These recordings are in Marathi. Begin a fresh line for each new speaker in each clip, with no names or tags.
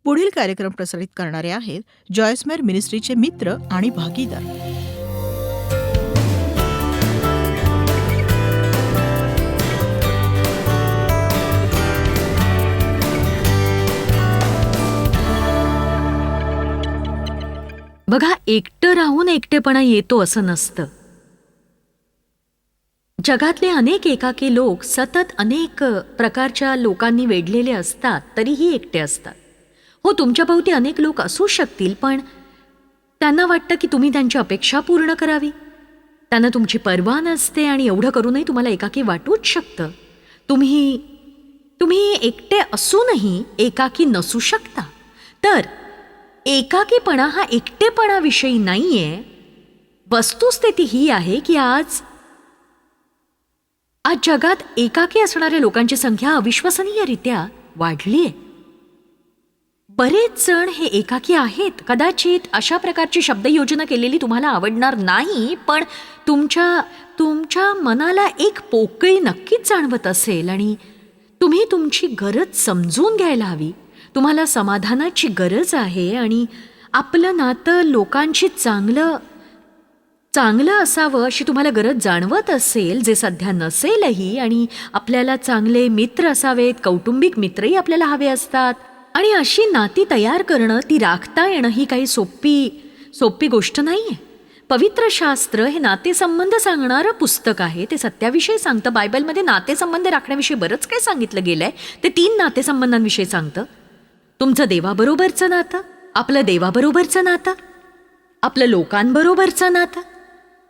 पुढील कार्यक्रम प्रसारित करणारे आहेत जॉयस्मेर मिनिस्ट्रीचे मित्र आणि भागीदार.
बघा, एकटं राहून एकटेपणा येतो असं नसतं. जगातले अनेक एकाकी लोक सतत अनेक प्रकारच्या लोकांनी वेढलेले असतात, तरीही एकटे असतात. हो, तुमच्याभोवती अनेक लोक असू शकतील, पण त्यांना वाटतं की तुम्ही त्यांची अपेक्षा पूर्ण करावी. त्यांना तुमची पर्वा नसते आणि एवढं करूनही तुम्हाला एकाकी वाटूच शकतं. तुम्ही एकटे असूनही एकाकी नसू शकता. तर एकाकीपणा हा एकटेपणाविषयी नाहीये. वस्तुस्थिती ही आहे की आज जगात एकाकी असणाऱ्या लोकांची संख्या अविश्वसनीयरित्या वाढली आहे. बरेच जण हे एकाकी आहेत. कदाचित अशा प्रकारची शब्दयोजना केलेली तुम्हाला आवडणार नाही, पण तुमच्या मनाला एक पोकळी नक्कीच जाणवत असेल आणि तुम्ही तुमची गरज समजून घ्यायला हवी. तुम्हाला समाधानाची गरज आहे आणि आपलं नातं लोकांशी चांगलं असावं अशी तुम्हाला गरज जाणवत असेल, जे सध्या नसेलही. आणि आपल्याला चांगले मित्र असावेत, कौटुंबिक मित्रही आपल्याला हवे असतात. आणि अशी नाती तयार करणं, ती राखता येणं ही काही सोपी गोष्ट नाहीये. पवित्र शास्त्र हे नातेसंबंध सांगणारं पुस्तक आहे. ते सत्याविषयी सांगतं. बायबलमध्ये नातेसंबंध राखण्याविषयी बरंच काही सांगितलं गेलंय. ते 3 नातेसंबंधांविषयी सांगतं. तुमचं देवाबरोबरचं नातं, आपलं देवाबरोबरचं नातं, आपलं लोकांबरोबरचं नातं,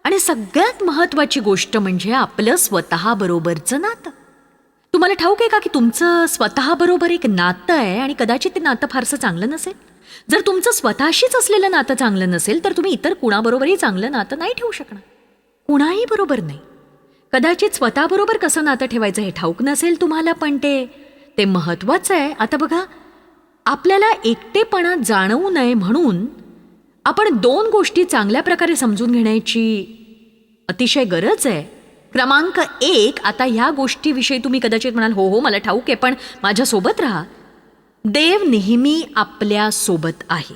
आणि सगळ्यात महत्वाची गोष्ट म्हणजे आपलं स्वतःबरोबरचं नातं. तुम्हाला ठाऊक आहे का की तुमचं स्वतःबरोबर एक नातं आहे आणि कदाचित ते नातं फारसं चांगलं नसेल. जर तुमचं स्वतःशीच असलेलं नातं चांगलं नसेल तर तुम्ही इतर कुणाबरोबरही चांगलं नातं नाही ठेवू शकणार. कुणाही बरोबर नाही. कदाचित स्वतःबरोबर कसं नातं ठेवायचं हे ठाऊक नसेल तुम्हाला, पण ते महत्वाचं आहे. आता बघा, आपल्याला एकटेपणा जाणवू नये म्हणून आपण 2 गोष्टी चांगल्या प्रकारे समजून घेण्याची अतिशय गरज आहे. क्रमांक 1, आता ह्या गोष्टीविषयी तुम्ही कदाचित म्हणाल, हो मला ठाऊक आहे, पण माझ्यासोबत राहा. देव नेहमी आपल्या सोबत आहे.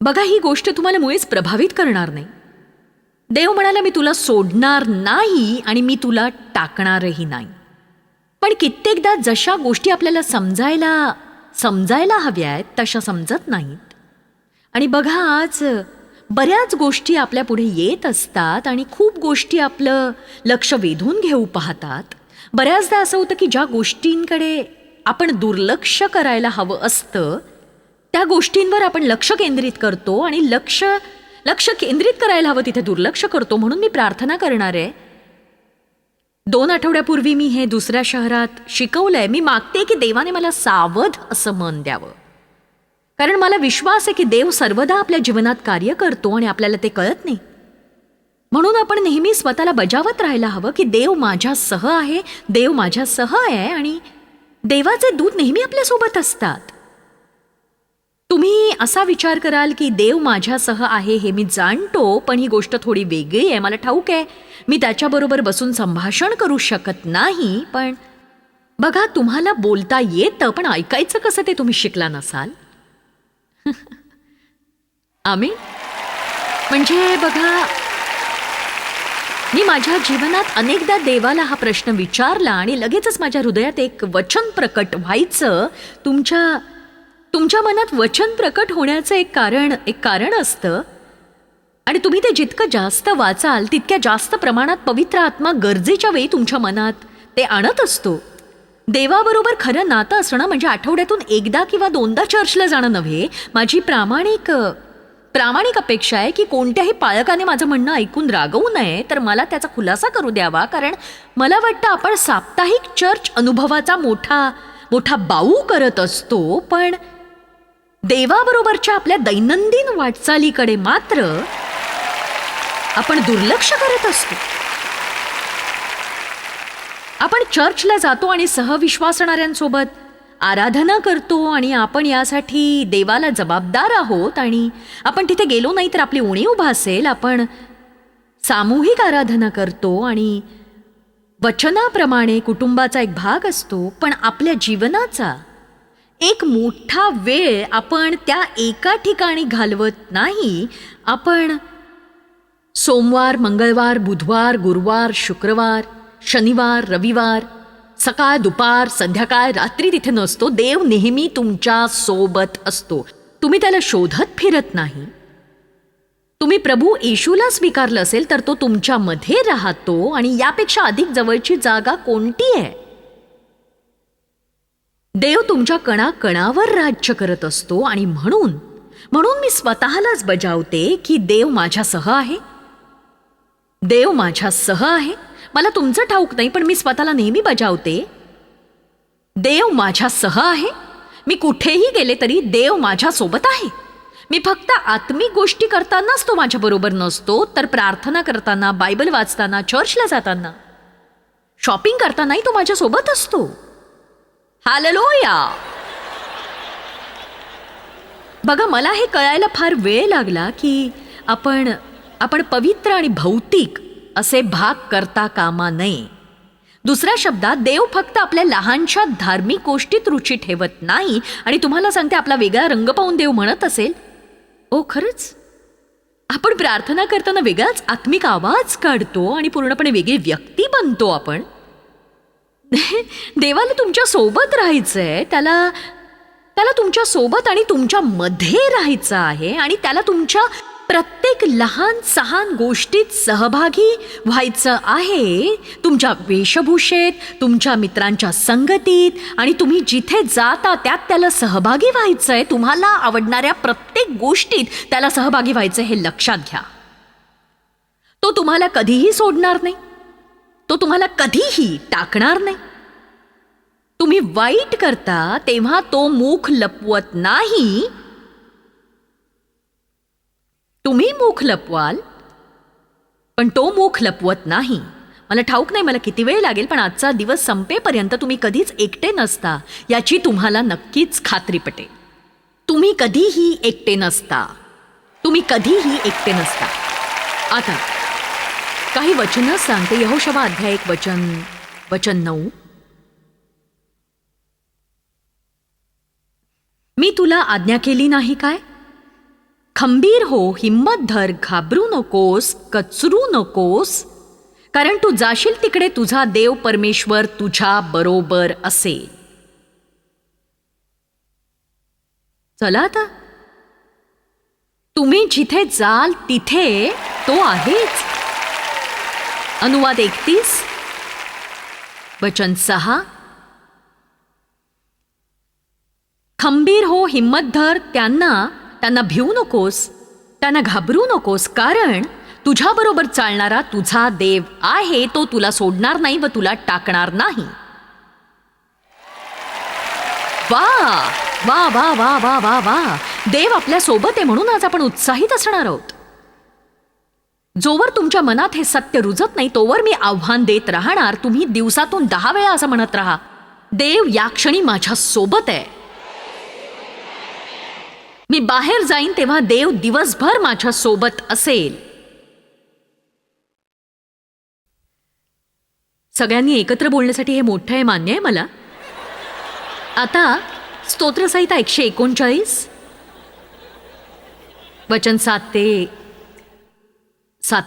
बघा, ही गोष्ट तुम्हाला मुळीच प्रभावित करणार नाही. देव म्हणाला, मी तुला सोडणार नाही आणि मी तुला टाकणारही नाही. पण कित्येकदा जशा गोष्टी आपल्याला समजायला हव्या आहेत तशा समजत नाहीत. आणि बघा, आज बऱ्याच गोष्टी आपल्या पुढे येत असतात आणि खूप गोष्टी आपलं लक्ष वेधून घेऊ पाहतात. बऱ्याचदा असं होतं की ज्या गोष्टींकडे आपण दुर्लक्ष करायला हवं असतं त्या गोष्टींवर आपण लक्ष केंद्रित करतो आणि लक्ष केंद्रित करायला हवं तिथे दुर्लक्ष करतो. म्हणून मी प्रार्थना करणार आहे. 2 आठवड्यापूर्वी मी हे दुसऱ्या शहरात शिकवलंय. मी मागते की देवाने मला सावध असं मन द्यावं, कारण मला विश्वास आहे की देव सर्वदा आपल्या जीवनात कार्य करतो आणि आपल्याला ते कळत नाही. म्हणून आपण नेहमी स्वतःला बजावत राहायला हवं की देव माझ्यासह आहे, देव माझ्यासह आहे आणि देवाचे दूत नेहमी आपल्यासोबत असतात. तुम्ही असा विचार कराल की देव माझ्यासह आहे हे मी जाणतो, पण ही गोष्ट थोडी वेगळी आहे. मला ठाऊक आहे मी त्याच्याबरोबर बसून संभाषण करू शकत नाही. पण बघा, तुम्हाला बोलता येतं, पण ऐकायचं कसं ते तुम्ही शिकला नसाल. आमीन. म्हणजे बघा, मी माझ्या जीवनात अनेकदा देवाला हा प्रश्न विचारला आणि लगेचच माझ्या हृदयात एक वचन प्रकट व्हायचं. तुमच्या मनात वचन प्रकट होण्याचं एक कारण असतं आणि तुम्ही ते जितकं जास्त वाचाल तितक्या जास्त प्रमाणात पवित्र आत्मा गरजेच्या वेळी तुमच्या मनात ते आणत असतो. देवाबरोबर खरं नातं असणं म्हणजे आठवड्यातून एकदा किंवा 2दा चर्चला जाणं नव्हे. माझी प्रामाणिक अपेक्षा आहे की कोणत्याही पालकाने माझं म्हणणं ऐकून रागवू नये, तर मला त्याचा खुलासा करू द्यावा. कारण मला वाटतं आपण साप्ताहिक चर्च अनुभवाचा मोठा बाऊ करत असतो, पण देवाबरोबरच्या आपल्या दैनंदिन वाटचालीकडे मात्र आपण दुर्लक्ष करत असतो. आपण चर्चला जातो आणि सहविश्वासणाऱ्यांसोबत आराधना करतो आणि आपण यासाठी देवाला जबाबदार आहोत आणि आपण तिथे गेलो नाही तर आपली उणीव भासेल. आपण सामूहिक आराधना करतो आणि वचनाप्रमाणे कुटुंबाचा एक भाग असतो, पण आपल्या जीवनाचा एक मोठा वेळ आपण त्या एका ठिकाणी घालवत नाही. आपण सोमवार, मंगळवार, बुधवार, गुरुवार, शुक्रवार, शनिवार, रविवार, सकाळ, दुपार, संध्याकाळ, रात्री तिथे नसतो. देव नेहमी तुमच्या सोबत असतो. तुम्ही त्याला शोधत फिरत नाही. तुम्ही प्रभू येशूला स्वीकारलं असेल तर तो तुमच्यामध्ये राहतो. आणि यापेक्षा अधिक जवळची जागा कोणती आहे? देव तुमच्या कणाकणावर राज्य करत असतो. आणि म्हणून मी स्वतःलाच बजावते की देव माझ्यासह आहे. देव माझ्यासह आहे. मला तुमचं ठाऊक नाही, पण मी स्वतःला नेहमी बजावते, देव माझ्यासह आहे. मी कुठेही गेले तरी देव माझ्यासोबत आहे. मी फक्त आत्मिक गोष्टी करतानाच तो माझ्याबरोबर नसतो, तर प्रार्थना करताना, बायबल वाचताना, चर्चला जाताना, शॉपिंग करतानाही तो माझ्यासोबत असतो. हालेलुया. बघा, मला हे कळायला फार वेळ लागला की आपण पवित्र आणि भौतिक असे भाग करता कामा नये. दुसऱ्या शब्दात, देव फक्त आपल्या लहानशा धार्मिक गोष्टीत रुची ठेवत नाही. आणि तुम्हाला सांगते, आपला वेगळा रंग पाहून देव म्हणत असेल, ओ खरंच आपण प्रार्थना करताना वेगळाच आत्मिक आवाज काढतो आणि पूर्णपणे वेगळी व्यक्ती बनतो आपण. देवाला तुमच्या सोबत राहायचंय. त्याला तुमच्या सोबत आणि तुमच्या मध्ये राहायचं आहे. आणि त्याला तुमच्या प्रत्येक लहान सहान गोष्टीत सहभागी व्हायचं आहे. तुमच्या वेशभूषेत, तुमच्या मित्रांच्या संगतीत, आणि तुम्ही जिथे जाता त्यात त्याला सहभागी व्हायचंय. तुम्हाला आवडणाऱ्या प्रत्येक गोष्टीत त्याला सहभागी व्हायचं हे लक्षात घ्या. तो तुम्हाला कधीही सोडणार नाही. तो तुम्हाला कधीही टाकणार नाही. तुम्ही वाईट करता तेव्हा तो मुख लपवत नाही. तुम्ही मुख लपवाल, पण तो मुख लपवत नाही. मला ठाऊक नाही मला किती वेळ लागेल, पण आजचा दिवस संपेपर्यंत तुम्ही कधीच एकटे नसता याची तुम्हाला नक्कीच खात्री पटेल. तुम्ही कधीही एकटे नसता. तुम्ही कधीही एकटे नसता. आता काही वचनं सांगते. यहोशवा अध्याय 1 वचन 9. मी तुला आज्ञा केली नाही काय? खंबीर हो, हिम्मत धर, घाबरू नकोस, कचरू नकोस, कारण तू जाशील तिकडे तुझा देव परमेश्वर तुझ्या बरोबर असेल. चला आता, तुम्ही जिथे जाल तिथे तो आहेच. अनुवाद 31 वचन 6. खंबीर हो, हिम्मत धर, त्यांना भिवू नकोस, त्यांना घाबरू नकोस, कारण तुझ्याबरोबर चालणारा तुझा देव आहे. तो तुला सोडणार नाही व तुला टाकणार नाही. वा वा वा वा वा वा वा. देव आपल्या सोबत आहे म्हणून आज आपण उत्साहित असणार आहोत. जोवर तुमच्या मनात हे सत्य रुजत नाही तोवर मी आव्हान देत राहणार. तुम्ही दिवसातून 10 वेळा असं म्हणत राहा, देव या क्षणी माझ्या सोबत आहे. मी बाहेर जाईन तेव्हा देव दिवसभर माझ्या सोबत असेल. सगळ्यांनी एकत्र बोलण्यासाठी हे मोठं आहे, मान्य आहे मला. आता स्तोत्रसंहिता 139 वचन 7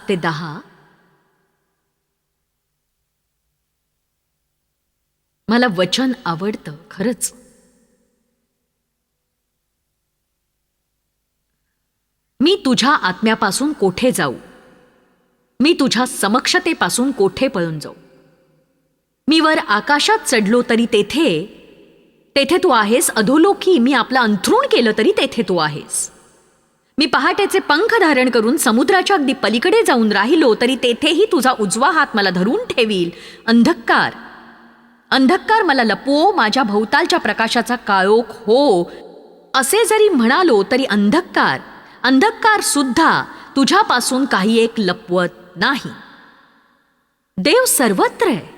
ते 10. मला वचन आवडतं खरंच. मी तुझ्या आत्म्यापासून कोठे जाऊ? मी तुझ्या समक्षतेपासून कोठे पळून जाऊ? मी वर आकाशात चढलो तरी तेथे तू आहेस. अधोलोकी मी आपलं अंथरूण केलं तरी तेथे तू आहेस. मी पहाटेचे पंख धारण करून समुद्राच्या अगदी पलीकडे जाऊन राहिलो तरी तेथेही तुझा उजवा हात मला धरून ठेवील. अंधकार मला लपवो, माझ्या भोवतालच्या प्रकाशाचा काळोख हो, असे जरी म्हणालो तरी अंधकार सुद्धा तुझ्यापासून काही एक लपवत नाही. देव सर्वत्र आहे.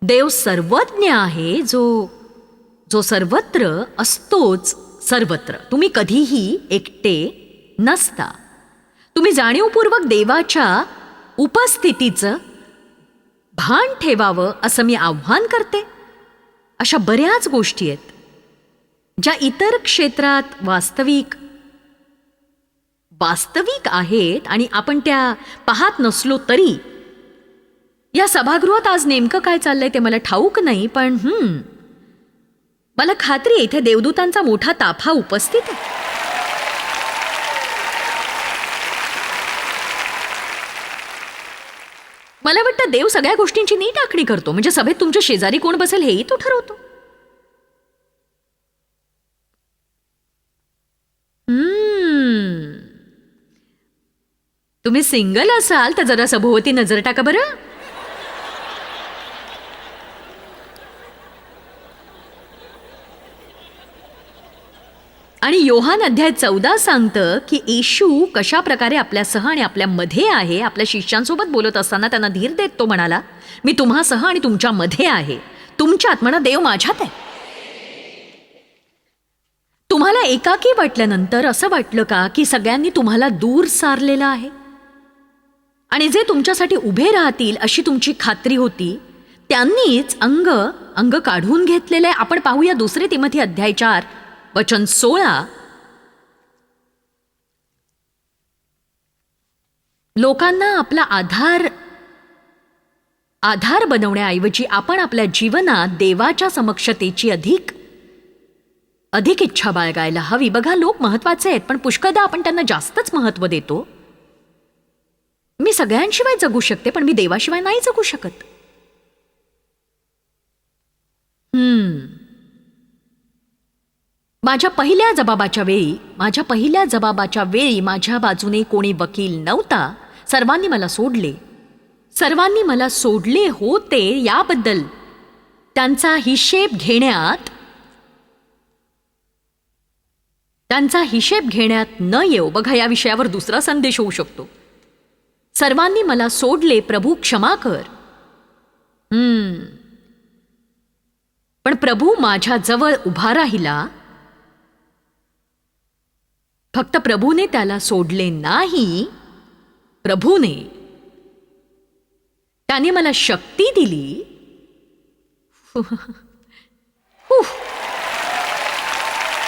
देव सर्वज्ञ आहे, जो सर्वत्र असतोच सर्वत्र. तुम्ही कधीही एकटे नसता. तुम्ही जाणीवपूर्वक देवाच्या उपस्थितीचं भान ठेवावं असं मी आव्हान करते. अशा बऱ्याच गोष्टी आहेत. ज्या इतर क्षेत्रात वास्तविक आहेत आणि आपण त्या पाहत नसलो तरी या सभागृहात आज नेमकं काय चाललंय ते मला ठाऊक नाही, पण मला खात्री आहे इथे देवदूतांचा मोठा ताफा उपस्थित आहे. मला वाटतं देव सगळ्या गोष्टींची नीट आखणी करतो, म्हणजे सभेत तुमच्या शेजारी कोण बसेल हेही तो ठरवतो. तुम्ही सिंगल असाल तर जरा सभोवती नजर टाका बरं. आणि योहान अध्याय 14 सांगतं की येशू कशा प्रकारे आपल्यासह आणि आपल्यामध्ये आहे. आपल्या शिष्यांसोबत बोलत असताना त्यांना धीर देत तो म्हणाला, मी तुम्हासह आणि तुमच्यामध्ये आहे, तुमच्यात म्हणा देव माझ्यात आहे. तुम्हाला एकाकी वाटल्यानंतर असं वाटलं का की सगळ्यांनी तुम्हाला दूर सारलेलं आहे आणि जे तुमच्यासाठी उभे राहतील अशी तुमची खात्री होती त्यांनीच अंग काढून घेतलेलं आहे. आपण पाहूया 2 तिमोथी अध्याय 4 वचन 16. लोकांना आपला आधार बनवण्याऐवजी आपण आपल्या जीवनात देवाच्या समक्षतेची अधिक इच्छा बाळगायला हवी. बघा, लोक महत्वाचे आहेत पण पुष्कळदा आपण त्यांना जास्तच महत्व देतो. मी सगळ्यांशिवाय जगू शकते पण मी देवाशिवाय नाही जगू शकत. माझ्या पहिल्या जबाबाच्या वेळी माझ्या बाजूने कोणी वकील नव्हता. सर्वांनी मला सोडले होते. याबद्दल त्यांचा हिशेब घेण्यात न येऊ. बघा, या विषयावर दुसरा संदेश होऊ शकतो. सर्वांनी मला सोडले, प्रभू क्षमा कर. पण प्रभू माझ्या जवळ उभा राहिला. फक्त प्रभूने त्याला सोडले नाही, त्याने मला शक्ती दिली.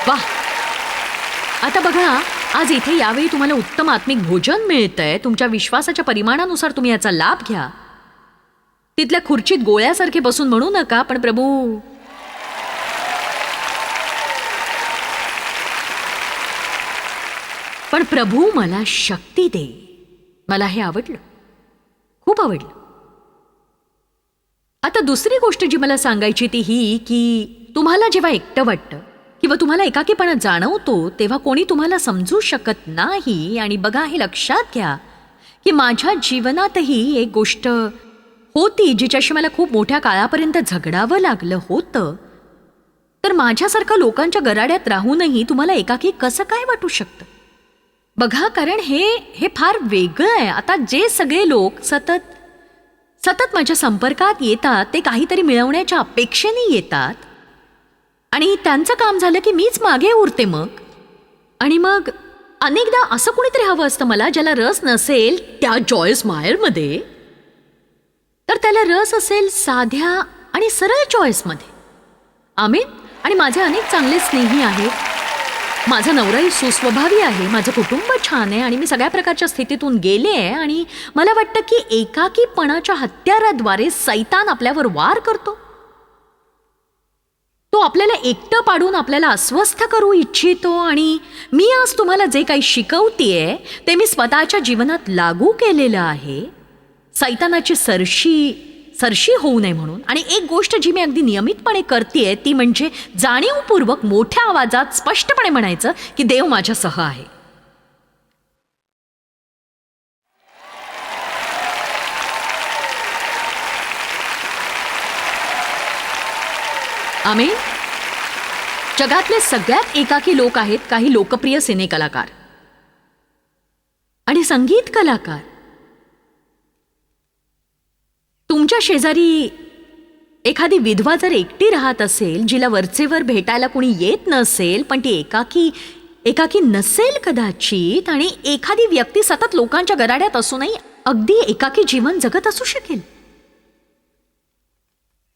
वाह. आता बघा, आज इथे यावेळी तुम्हाला उत्तम आत्मिक भोजन मिळतंय. तुमच्या विश्वासाच्या परिमाणानुसार तुम्ही याचा लाभ घ्या. तिथल्या खुर्चीत गोळ्यासारखे बसून म्हणू नका, पण प्रभू मला शक्ती दे. मला हे आवडलं, खूप आवडलं. आता दुसरी गोष्ट जी मला सांगायची ती ही की तुम्हाला जेव्हा एकटं वाटतं किंवा तुम्हाला एकाकीपणा जाणवतो तेव्हा कोणी तुम्हाला समजू शकत नाही. आणि बघा, हे लक्षात घ्या की माझ्या जीवनातही एक गोष्ट होती जिच्याशी मला खूप मोठ्या काळापर्यंत झगडावं लागलं होतं. तर माझ्यासारखं लोकांच्या गराड्यात राहूनही तुम्हाला एकाकी कसं काय वाटू शकतं? बघा, कारण हे फार वेगळं आहे. आता जे सगळे लोक सतत माझ्या संपर्कात येतात ते काहीतरी मिळवण्याच्या अपेक्षेने येतात आणि त्यांचं काम झालं की मीच मागे उरते. मग अनेकदा असं कुणीतरी हवं असतं मला ज्याला रस नसेल त्या जॉयस मायरमध्ये, तर त्याला रस असेल साध्या आणि सरळ चॉईसमध्ये. आमीन. आणि माझे अनेक चांगले स्नेही आहेत. माझा नवराही सुस्वभावी आहे, माझं कुटुंब छान आहे आणि मी सगळ्या प्रकारच्या स्थितीतून गेले आहे. आणि मला वाटतं की एकाकीपणाच्या हत्याराद्वारे सैतान आपल्यावर वार करतो. तो आपल्याला एकटं पाडून आपल्याला अस्वस्थ करू इच्छितो. आणि मी आज तुम्हाला जे काही शिकवतेय ते मी स्वतःच्या जीवनात लागू केलेलं आहे, सैतानाची सरशी होऊ नये म्हणून. आणि एक गोष्ट जी मी अगदी नियमितपणे करतेय ती म्हणजे जाणीवपूर्वक मोठ्या आवाजात स्पष्टपणे म्हणायचं की देव माझ्यासह आहे. आमीन. जगातले सगळ्यात एकाकी लोक आहेत काही लोकप्रिय सिने कलाकार आणि संगीत कलाकार. तुमच्या शेजारी एखादी विधवा जर एकटी राहत असेल, जिला वरचेवर भेटायला कुणी येत नसेल, पण ती एकाकी नसेल कदाचित, आणि एखादी व्यक्ती सतत लोकांच्या गराड्यात असूनही अगदी एकाकी जीवन जगत असू शकेल.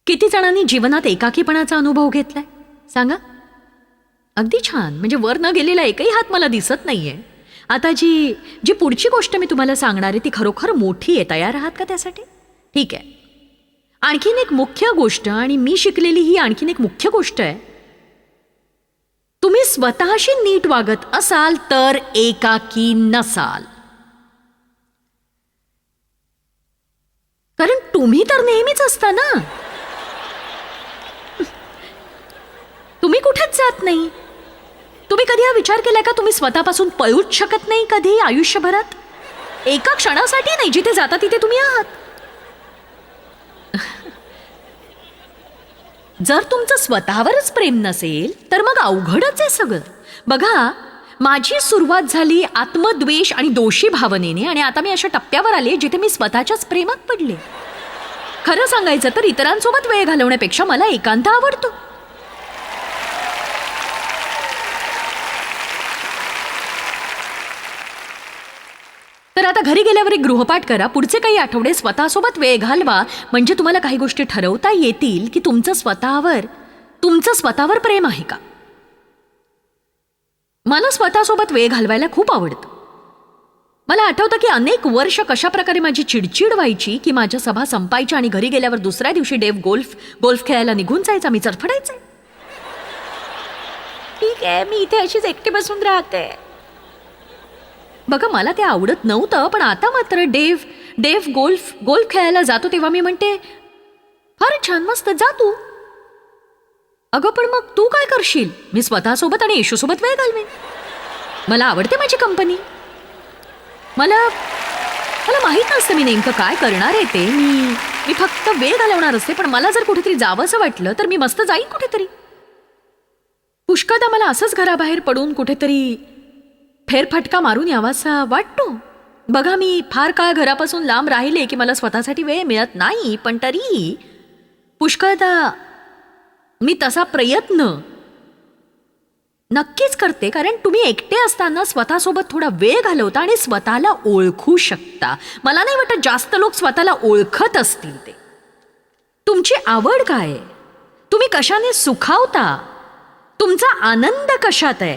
किती जणांनी जीवनात एकाकीपणाचा अनुभव घेतलाय सांगा? अगदी छान. म्हणजे वर न गेलेला एकही हात मला दिसत नाहीये. आता जी जी पुढची गोष्ट मी तुम्हाला सांगणार आहे ती खरोखर मोठी आहे. तयार आहात का त्यासाठी? ठीक आहे. आणखीन एक मुख्य गोष्ट, आणि मी शिकलेली ही आणखीन एक मुख्य गोष्ट आहे. तुम्ही स्वतःशी नीट वागत असाल तर एकाकी नसाल. कारण तुम्ही तर नेहमीच असता ना. तुम्ही कुठेच जात नाही. तुम्ही कधी हा विचार केलाय का तुम्ही स्वतःपासून पळूच शकत नाही कधी आयुष्यभरात? एका क्षणासाठी नाही. जिथे जाता तिथे तुम्ही आहात. जर तुमचं स्वतःवरच प्रेम नसेल तर मग अवघडच आहे सगळं. बघा, माझी सुरुवात झाली आत्मद्वेष आणि दोषी भावनेने, आणि आता मी अशा टप्प्यावर आले जिथे मी स्वतःच्याच प्रेमात पडले. खरं सांगायचं तर इतरांसोबत वेळ घालवण्यापेक्षा मला एकांत आवडतो. तर आता घरी गेल्यावर एक गृहपाठ करा. पुढचे काही आठवडे स्वतःसोबत वेळ घालवा. म्हणजे तुम्हाला काही गोष्टी ठरवता येतील की तुमचं स्वतःवर प्रेम आहे का. मला स्वतःसोबत वेळ घालवायला खूप आवडतं. मला आठवतं की अनेक वर्ष कशा प्रकारे माझी चिडचिड व्हायची की माझ्या सभा संपायच्या आणि घरी गेल्यावर दुसऱ्या दिवशी डेव्ह गोल्फ खेळायला निघून जायचा. मी चरफडायचे. ठीक आहे, मी इथे अशीच एकटी बसून राहते. बघा, मला ते आवडत नव्हतं, पण आता मात्र डेव्ह गोल्फ खेळायला जातो तेव्हा मी म्हणते, फार छान, मस्त, जा तू. अगं पण मग तू काय करशील? मी स्वतःसोबत आणि येशूसोबत वेळ घालवेन. मला आवडते माझी कंपनी. मला माहीत नसतं मी नेमकं काय करणार आहे ते. मी फक्त वेळ घालवणार असते. पण मला जर कुठेतरी जावंसं वाटलं तर मी मस्त जाईन कुठेतरी. पुष्कळदा मला असंच घराबाहेर पडून कुठेतरी फेरफटका मारून यावासा वाटतो. बघा, मी फार काळ घरापासून लांब राहिले की मला स्वतःसाठी वेळ मिळत नाही. पण तरीही पुष्कळदा मी तसा प्रयत्न नक्कीच करते. कारण तुम्ही एकटे असताना स्वतःसोबत थोडा वेळ घालवता आणि स्वतःला ओळखू शकता. मला नाही वाटत जास्त लोक स्वतःला ओळखत असतील. ते तुमची आवड काय आहे? तुम्ही कशाने सुखावता? तुमचा आनंद कशात आहे?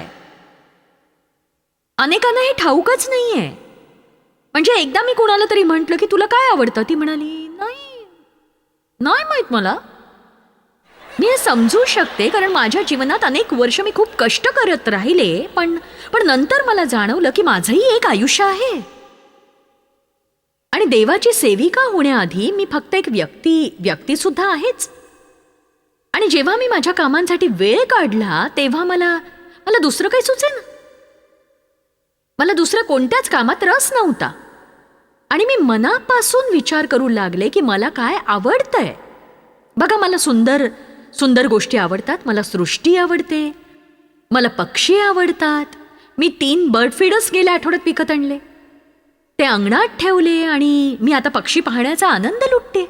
अनेकांना हे ठाऊकच नाहीये. म्हणजे एकदा मी कुणाला तरी म्हटलं की तुला काय आवडतं? ती म्हणाली, नाही माहित मला. मी हे समजू शकते कारण माझ्या जीवनात अनेक वर्ष मी खूप कष्ट करत राहिले. पण नंतर मला जाणवलं की माझंही एक आयुष्य आहे. आणि देवाची सेविका होण्याआधी मी फक्त एक व्यक्ती सुद्धा आहेच. आणि जेव्हा मी माझ्या कामांसाठी वेळ काढला तेव्हा मला दुसरं काही सुचेना. मला दुसऱ्या कोणत्याच कामात रस नव्हता. आणि मी मनापासून विचार करू लागले की मला काय आवडतंय. बघा, मला सुंदर गोष्टी आवडतात. मला सृष्टी आवडते. मला पक्षी आवडतात. मी 3 बर्ड फीडर्स गेल्या आठवड्यात विकत आणले. ते अंगणात ठेवले आणि मी आता पक्षी पाहण्याचा आनंद लुटते.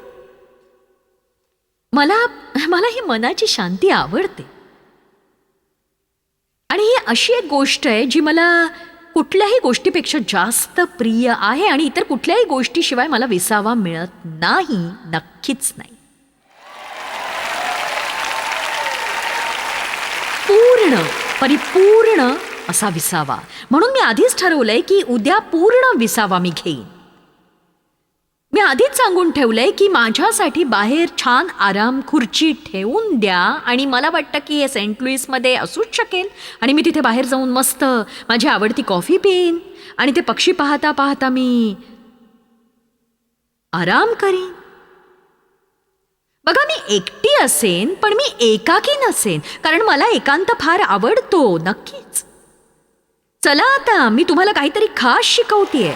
मला ही मनाची शांती आवडते. आणि ही अशी एक गोष्ट आहे जी मला कुठल्याही गोष्टीपेक्षा जास्त प्रिय आहे. आणि इतर कुठल्याही गोष्टीशिवाय मला विसावा मिळत नाही. नक्कीच नाही. परिपूर्ण असा विसावा. म्हणून मी आधीच ठरवलंय की उद्या पूर्ण विसावा मी घेईन. मी आधीच सांगून ठेवलंय की माझ्यासाठी बाहेर छान आराम खुर्ची ठेवून द्या. आणि मला वाटतं की हे सेंट लुईसमध्ये असूच शकेल. आणि मी तिथे बाहेर जाऊन मस्त माझी आवडती कॉफी पिईन आणि ते पक्षी पाहता पाहता मी आराम करीन. बघा, मी एकटी असेन पण मी एकाकी नसेन. कारण मला एकांत फार आवडतो. नक्कीच. चला, आता मी तुम्हाला काहीतरी खास शिकवतेय.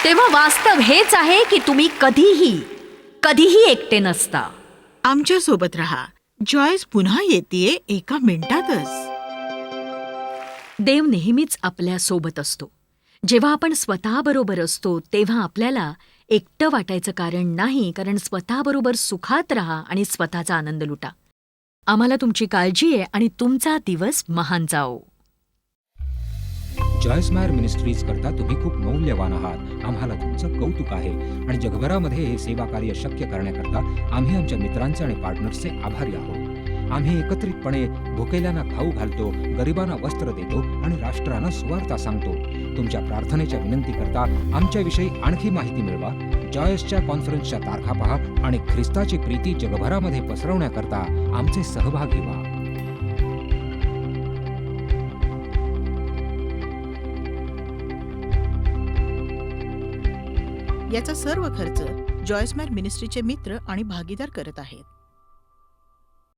तेव्हा वास्तव हेच आहे की तुम्ही कधीही एकटे नसता.
आमच्या सोबत राहा. जॉयस पुन्हा येतेय एका मिनिटातच.
देव नेहमीच आपल्या सोबत असतो. जेव्हा आपण स्वतःबरोबर असतो तेव्हा आपल्याला एकटं वाटायचं कारण नाही. कारण स्वतःबरोबर सुखात राहा आणि स्वतःचा आनंद लुटा. आम्हाला तुमची काळजी आहे आणि तुमचा दिवस महान जाओ.
जॉयस मायर मिनिस्ट्रीज करता तुम्ही खूप मौल्यवान आहात. आम्हाला तुमचं कौतुक आहे आणि जगभरामध्ये हे सेवा कार्य शक्य करण्याकरता आम्ही आमच्या मित्रांचे आणि पार्टनर्सचे आभारी आहोत. आम्ही एकत्रितपणे भुकेल्यांना खाऊ घालतो, गरिबांना वस्त्र देतो आणि राष्ट्रांना सुवार्ता सांगतो. तुमच्या प्रार्थनेच्या विनंती करता आमच्याविषयी आणखी माहिती मिळवा. जॉयसच्या कॉन्फरन्सच्या तारखा पहा आणि ख्रिस्ताची प्रीती जगभरामध्ये पसरवण्याकरता आमचे सहभागी व्हा.
याचा सर्व खर्च जॉयस्मॅर मिनिस्ट्रीचे मित्र आणि भागीदार करत आहेत.